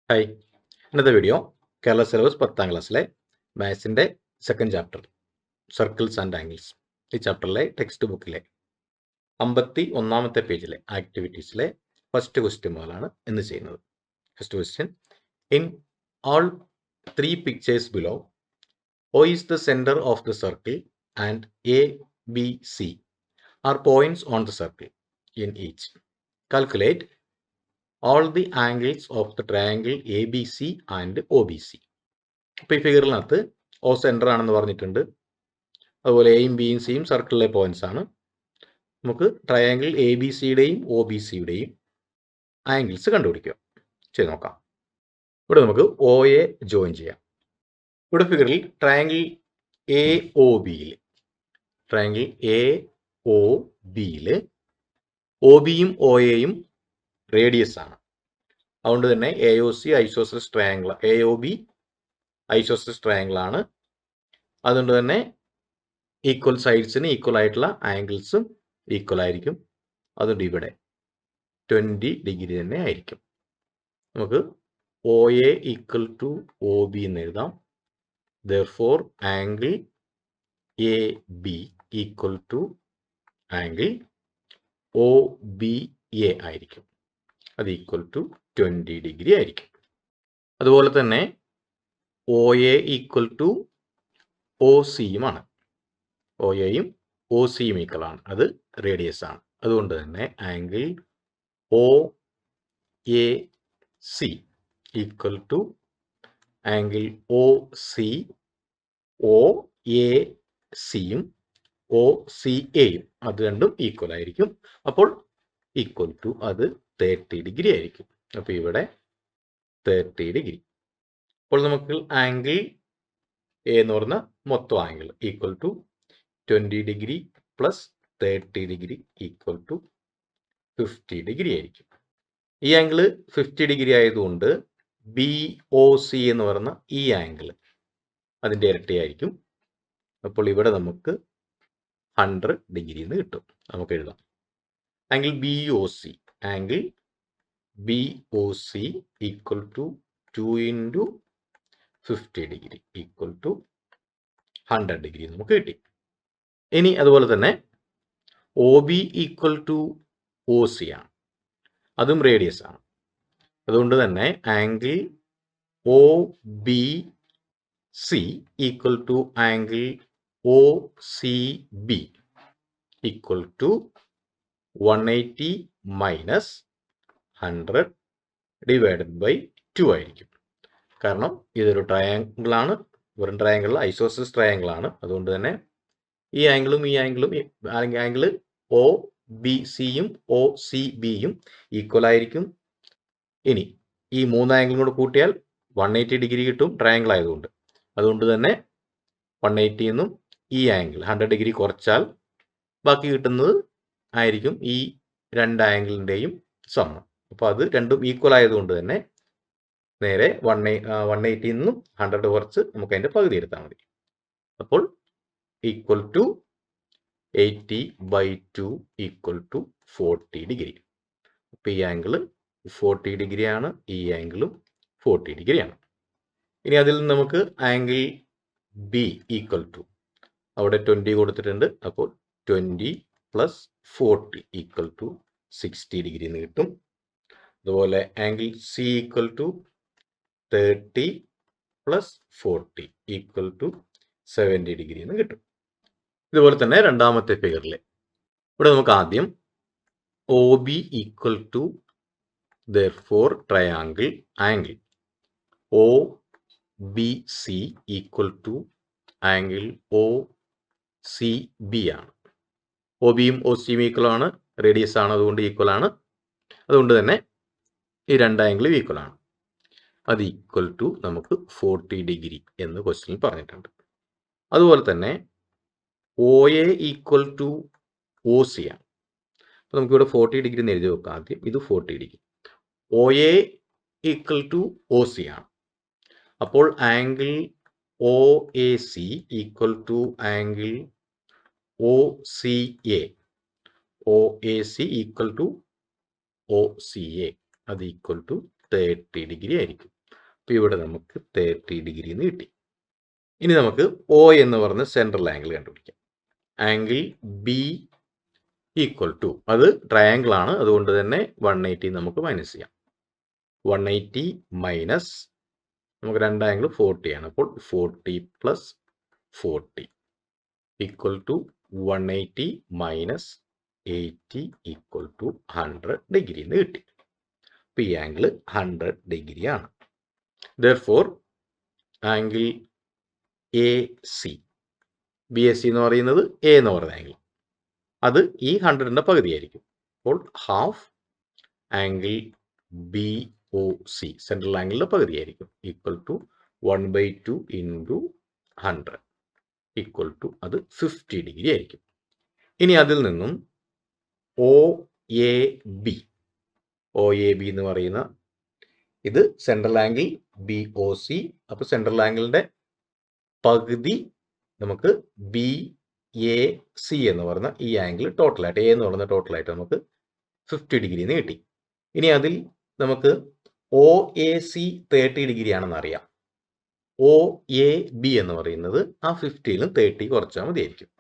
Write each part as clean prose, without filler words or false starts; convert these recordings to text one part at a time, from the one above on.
Hi, ഇന്നത്തെ video Kerala syllabus 10ാം ക്ലാസ്സിലെ മാത്സിൻ്റെ second chapter circles and angles ഈ ചാപ്റ്ററിലെ ടെക്സ്റ്റ് ബുക്കിലെ 51ാമത്തെ പേജിലെ ആക്ടിവിറ്റീസിലെ ഫസ്റ്റ് ക്വസ്റ്റ്യൻ മുതലാണ് ഇന്ന് ചെയ്യുന്നത്. First question, in all 3 pictures below O is the center of the circle and A, B, C are points on the circle in each. Calculate all the angles of the triangle ABC and OBC. അപ്പോൾ ഈ ഫിഗറിനകത്ത് O centre ആണെന്ന് പറഞ്ഞിട്ടുണ്ട്. അതുപോലെ എയും ബിയും സിയും സർക്കിളിലെ points ആണ്. നമുക്ക് ട്രയാങ്കിൾ എ ബി സിയുടെയും ഒ ബി സിയുടെയും ആംഗിൾസ് കണ്ടുപിടിക്കുക. ചെയ്ത് നോക്കാം. ഇവിടെ നമുക്ക് ഒ എ ജോയിൻ ചെയ്യാം. ഇവിടെ ഫിഗറിൽ ട്രയാങ്കിൾ എ ഒ ബിയിൽ ഒ ബിയും ഒ എയും റേഡിയസ് ആണ്. അതുകൊണ്ട് തന്നെ A O C isosceles triangle, A O B isosceles triangle ആണ്. അതുകൊണ്ട് തന്നെ ഈക്വൽ സൈഡ്സിന് ഈക്വൽ ആയിട്ടുള്ള ആംഗിൾസും ഈക്വൽ ആയിരിക്കും. അതുകൊണ്ട് ഇവിടെ 20 ഡിഗ്രി തന്നെ ആയിരിക്കും. നമുക്ക് O A equal to O B എന്ന് എഴുതാം. Therefore, angle AB equal to angle OBA ആയിരിക്കും. അത് ഈക്വൽ ടു 20 ഡിഗ്രി ആയിരിക്കും. അതുപോലെ തന്നെ O A equal to O സിയുമാണ്. ഒ എയും ഒ സിയും ഈക്വൽ ആണ്. അത് റേഡിയസ് ആണ്. അതുകൊണ്ട് തന്നെ angle O A C equal to angle O C, O A സിയും ഒ സി എയും അത് രണ്ടും ഈക്വൽ ആയിരിക്കും. അപ്പോൾ ഈക്വൽ ടു അത് 30 ഡിഗ്രി ആയിരിക്കും. അപ്പോൾ ഇവിടെ 30 ഡിഗ്രി. അപ്പോൾ നമുക്ക് ആംഗിൾ എ എന്ന് പറഞ്ഞ മൊത്തം angle equal to 20 degree plus 30 degree equal to 50 degree ആയിരിക്കും. ഈ ആംഗിൾ 50 ഡിഗ്രി ആയതുകൊണ്ട് ബി ഒ സി എന്ന് പറയുന്ന ഈ ആംഗിൾ അതിൻ്റെ ഇരട്ടിയായിരിക്കും. അപ്പോൾ ഇവിടെ നമുക്ക് 100 ഡിഗ്രി എന്ന് കിട്ടും. നമുക്ക് എഴുതാം angle B O C equal to 2 into 50 degree equal to 100 degree നമുക്ക് കിട്ടി. ഇനി അതുപോലെ തന്നെ O B equal to O C ആണ്. അതും റേഡിയസ് ആണ്. അതുകൊണ്ട് തന്നെ angle O B C equal to angle O C B equal to 180 minus 100 divided by 2 ആയിരിക്കും. കാരണം ഇതൊരു ട്രയാങ്കിൾ ആണ്. വെറും ട്രയാങ്കിൾ ഐസോസെലസ് ട്രയാങ്കിൾ ആണ്. അതുകൊണ്ട് തന്നെ ഈ ആംഗിളും ആംഗിൾ ഒ ബി സിയും ഒ സി ബിയും ഈക്വൽ ആയിരിക്കും. ഇനി ഈ 3 ആംഗിളും കൂടെ കൂട്ടിയാൽ 180 ഡിഗ്രി കിട്ടും ട്രയാങ്കിൾ ആയതുകൊണ്ട്. അതുകൊണ്ട് തന്നെ 180 എന്നും ഈ ആംഗിൾ 100 ഡിഗ്രി കുറച്ചാൽ ബാക്കി കിട്ടുന്നത് ആയിരിക്കും ഈ രണ്ട് ആംഗിളിൻ്റെയും സമം. അപ്പോൾ അത് രണ്ടും ഈക്വൽ ആയതുകൊണ്ട് തന്നെ നേരെ 180 നിന്നും 100 കുറച്ച് നമുക്ക് അതിൻ്റെ പകുതി എടുത്താൽ മതി. അപ്പോൾ equal to 80/2 equal to 40 degree. അപ്പോൾ ഈ ആംഗിൾ 40 ഡിഗ്രിയാണ്. ഈ ആംഗിളും 40 ഡിഗ്രിയാണ്. ഇനി അതിൽ നിന്ന് നമുക്ക് ആംഗിൾ ബി ഈക്വൽ ടു അവിടെ 20 കൊടുത്തിട്ടുണ്ട്. അപ്പോൾ 20 പ്ലസ് 40 ഈക്വൽ ടു 60 ഡിഗ്രി എന്ന് കിട്ടും. അതുപോലെ angle C equal to 30 plus 40 equal to 70 degree എന്ന് കിട്ടും. ഇതുപോലെ തന്നെ രണ്ടാമത്തെ ഫിഗറിൽ ഇവിടെ നമുക്ക് ആദ്യം O B equal to therefore triangle angle O B C equal to angle O C B ആണ്. ഒ ബിയും ഒ സിയും ഈക്വൽ ആണ്. റേഡിയസ് ആണ്, അതുകൊണ്ട് ഈക്വൽ ആണ്. അതുകൊണ്ട് തന്നെ ഈ രണ്ട് ആംഗിളും ഈക്വൽ ആണ്. അത് ഈക്വൽ ടു നമുക്ക് 40 ഡിഗ്രി എന്ന് ക്വസ്റ്റ്യനിൽ പറഞ്ഞിട്ടുണ്ട്. അതുപോലെ തന്നെ O A equal to O C ആണ്. അപ്പോൾ നമുക്കിവിടെ 40 ഡിഗ്രി എന്ന് എഴുതി വെക്കാം. ആദ്യം ഇത് 40 degree. O A equal to O C ആണ്. അപ്പോൾ angle O A C equal to angle O C A. O A C equal to O C A അത് ഈക്വൽ ടു 30 ഡിഗ്രി ആയിരിക്കും. അപ്പോൾ ഇവിടെ നമുക്ക് 30 ഡിഗ്രി എന്ന് കിട്ടി. ഇനി നമുക്ക് ഒ എന്ന് പറഞ്ഞ സെൻട്രൽ ആംഗിൾ കണ്ടുപിടിക്കാം. ആംഗിൾ ബി ഈക്വൽ ടു, അത് ട്രയാങ്കിൾ ആണ്, അതുകൊണ്ട് തന്നെ 180 നമുക്ക് മൈനസ് ചെയ്യാം. 180 മൈനസ് നമുക്ക് രണ്ട് ആംഗിൾ 40 ആണ്, അപ്പോൾ 40 plus 40 equal to 180 minus 80 equal to 100 degree എന്ന് കിട്ടി. അപ്പോൾ ഈ ആംഗിൾ 100 ഡിഗ്രി ആണ്. Therefore angle A C, B S C എന്ന് പറയുന്നത് എ എന്ന് പറയുന്ന ആംഗിൾ, അത് ഈ 100ന്റെ പകുതിയായിരിക്കും. അപ്പോൾ half angle B O C, central ആംഗിളിന്റെ പകുതിയായിരിക്കും, equal to 1/2 into 100 equal to അത് 50 ഡിഗ്രി ആയിരിക്കും. ഇനി അതിൽ നിന്നും ഒ എ ബി എന്ന് പറയുന്ന ഇത് central angle B O C. അപ്പോൾ സെൻട്രൽ ആംഗിളിന്റെ പകുതി നമുക്ക് ബി എ സി എന്ന് പറയുന്ന ഈ ആംഗിൾ ടോട്ടലായിട്ട്, എ എന്ന് പറയുന്ന ടോട്ടലായിട്ട് നമുക്ക് 50 ഡിഗ്രി എന്ന് കിട്ടി. ഇനി അതിൽ നമുക്ക് ഒ എ സി 30 ഡിഗ്രി ആണെന്ന് അറിയാം. ഒ എ ബി എന്ന് പറയുന്നത് ആ 50ലും 30 കുറച്ചാൽ മതിയായിരിക്കും,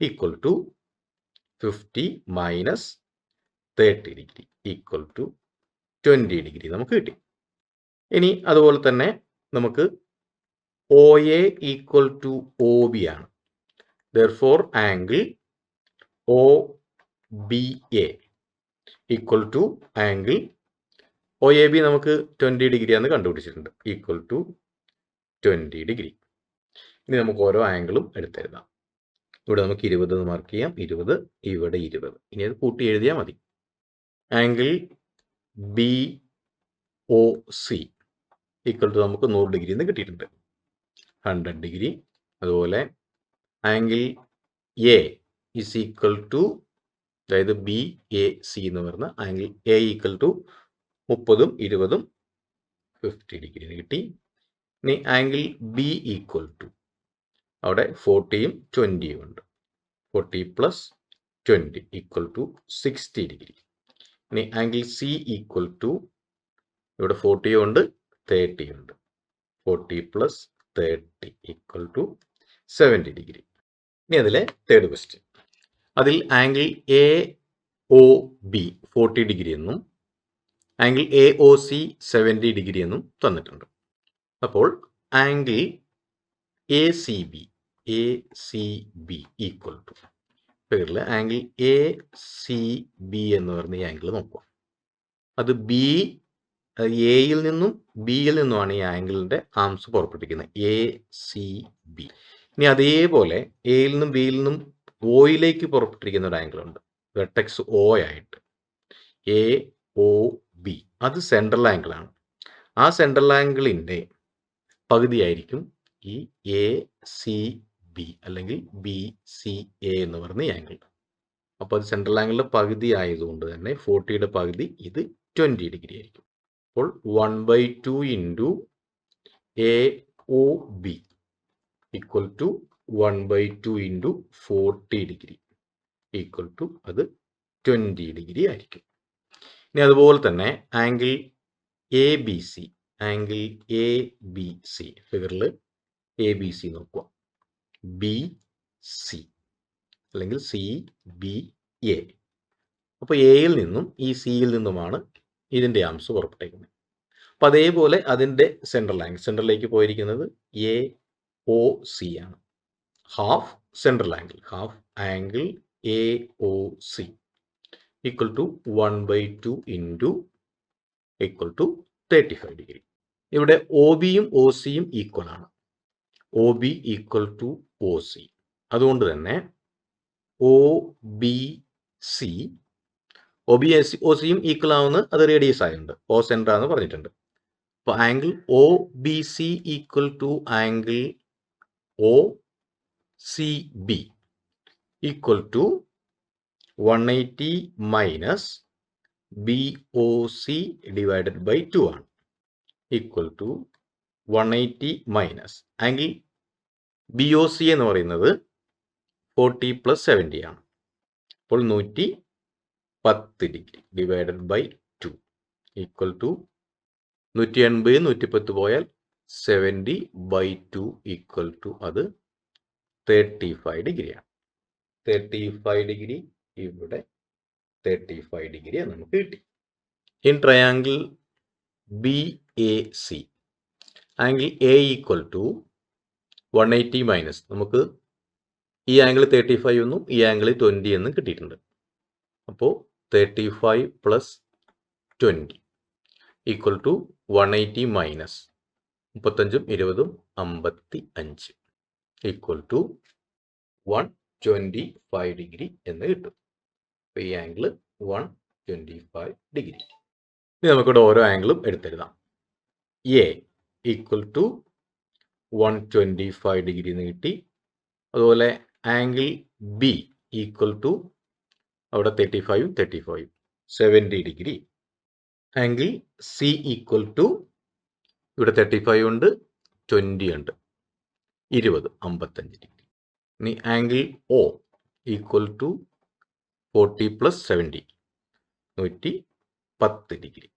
equal to 50 minus 30 degree equal to 20 degree നമുക്ക് കിട്ടി. ഇനി അതുപോലെ തന്നെ നമുക്ക് O A equal to O B ആണ്. Therefore angle O B A equal to angle O A B നമുക്ക് 20 ഡിഗ്രി ആണ് കണ്ടുപിടിച്ചിട്ടുണ്ട്, ഈക്വൽ ടു 20 ഡിഗ്രി. ഇനി നമുക്ക് ഓരോ ആംഗിളും എടുത്തെഴുതാം. ഇവിടെ നമുക്ക് 20 എന്ന് മാർക്ക് ചെയ്യാം, 20, ഇവിടെ 20. ഇനി അത് കൂട്ടി എഴുതിയാൽ മതി. Angle B O C equal to നമുക്ക് 100 ഡിഗ്രി എന്ന് കിട്ടിയിട്ടുണ്ട്, 100 ഡിഗ്രി. അതുപോലെ angle A is equal to, അതായത് ബി എ സി എന്ന് പറയുന്ന ആംഗിൾ എ ഈക്വൽ ടു 30ഉം 20ഉം 50 ഡിഗ്രി കിട്ടി. ഇനി ആംഗിൾ ബി ഈക്വൽ ടു, അവിടെ 40യും 20യും ഉണ്ട്, 40 പ്ലസ് 20 ഈക്വൽ ടു 60 ഡിഗ്രി. ഇനി ആംഗിൾ സി ഈക്വൽ ടു, ഇവിടെ 40 ഉണ്ട് 30 ഉണ്ട്, 40 പ്ലസ് 30 ഈക്വൽ ടു 70 ഡിഗ്രി. ഇനി അതിലെ തേർഡ് ക്വസ്റ്റ്യൻ, അതിൽ angle A O B 40 degree എന്നും angle A O C 70 degree എന്നും തന്നിട്ടുണ്ട്. അപ്പോൾ angle A C B equal to, പേരിൽ ആംഗിൾ എ സി ബി എന്ന് പറഞ്ഞ ഈ ആംഗിൾ നോക്കുക. അത് എയിൽ നിന്നും ബിയിൽ നിന്നുമാണ് ഈ ആംഗിളിന്റെ ആംസ് പുറപ്പെട്ടിരിക്കുന്നത്, എ സി ബി. ഇനി അതേപോലെ എയിൽ നിന്നും ബിയിൽ നിന്നും ഒയിലേക്ക് പുറപ്പെട്ടിരിക്കുന്ന ഒരു ആംഗിൾ ഉണ്ട്, വെർട്ടെക്സ് ഒ ആയിട്ട്, എ ഒ ബി. അത് സെൻട്രൽ ആംഗിൾ ആണ്. ആ സെൻട്രൽ ആംഗിളിന്റെ പകുതിയായിരിക്കും ഈ എ സി ബി അല്ലെങ്കിൽ ബി സി എ എന്ന് പറയുന്ന ഈ ആംഗിൾ. അപ്പോൾ അത് സെൻട്രൽ ആംഗിളിന്റെ പകുതി ആയതുകൊണ്ട് തന്നെ 40യുടെ പകുതി ഇത് 20 ഡിഗ്രി ആയിരിക്കും. അപ്പോൾ 1/2 into A O B equal to 1/2 into 40 degree equal to അത് 20 ഡിഗ്രി ആയിരിക്കും. ഇനി അതുപോലെ തന്നെ ആംഗിൾ എ ബി സി, ഫിഗറിൽ എ ബി സി നോക്കുക, ബി സി അല്ലെങ്കിൽ സി ബി എ. അപ്പോൾ എയിൽ നിന്നും ഈ സിയിൽ നിന്നുമാണ് ഇതിൻ്റെ ആംസ് പുറപ്പെട്ടേക്കുന്നത്. അപ്പം അതേപോലെ അതിൻ്റെ സെൻട്രലിലേക്ക് പോയിരിക്കുന്നത് എ ഒ സി ആണ്. Half central angle A O C equal to 1/2 into equal to 35 degree. ഇവിടെ ഒ ബിയും ഒ സിയും ഈക്വൽ ആണ്, O B equal to O C. അതുകൊണ്ട് തന്നെ O B C, O B O സിയും ഈക്വൽ ആവുന്ന അത് റേഡിയസ് ആയതുകൊണ്ട് ഒ സെൻറ്റർ ആണെന്ന് പറഞ്ഞിട്ടുണ്ട്. അപ്പോൾ angle O B C equal to angle O C B equal to 180 minus B O C divided by 2 ആണ്, equal to 180 minus angle B O C എന്ന് പറയുന്നത് 40 പ്ലസ് 70 ആണ്. അപ്പോൾ 110 degree divided by 2 equal to 180 110 പോയാൽ 70/2 equal to അത് 35 ഡിഗ്രിയാണ്. 35 degree ഇവിടെ 35 degree നമുക്ക് കിട്ടി. In triangle BAC angle A equal to 180 minus, നമുക്ക് ഈ ആംഗിൾ 35 എന്നും ഈ ആംഗിൾ 20 എന്നും കിട്ടിയിട്ടുണ്ട്. അപ്പോൾ 35 പ്ലസ് 20 ഈക്വൽ ടു 180 മൈനസ് 35ഉം 20ഉം 55 ഈക്വൽ ടു 125 ഡിഗ്രി എന്ന് കിട്ടും. അപ്പോൾ ഈ ആംഗിൾ 125 ഡിഗ്രി. ഇനി നമുക്കിവിടെ ഓരോ ആംഗിളും എടുത്തെഴുതാം. എ ഈക്വൽ ടു 125 ഡിഗ്രി എന്ന് കിട്ടി. അതുപോലെ ആംഗിൾ ബി ഈക്വൽ ടു അവിടെ 35ഉം 35ഉം 70 degree. Angle C equal to ഇവിടെ 35 ഉണ്ട് 20 ഉണ്ട് 20 55 ഡിഗ്രി. ഇനി angle O equal to 40 plus 70 110 degree.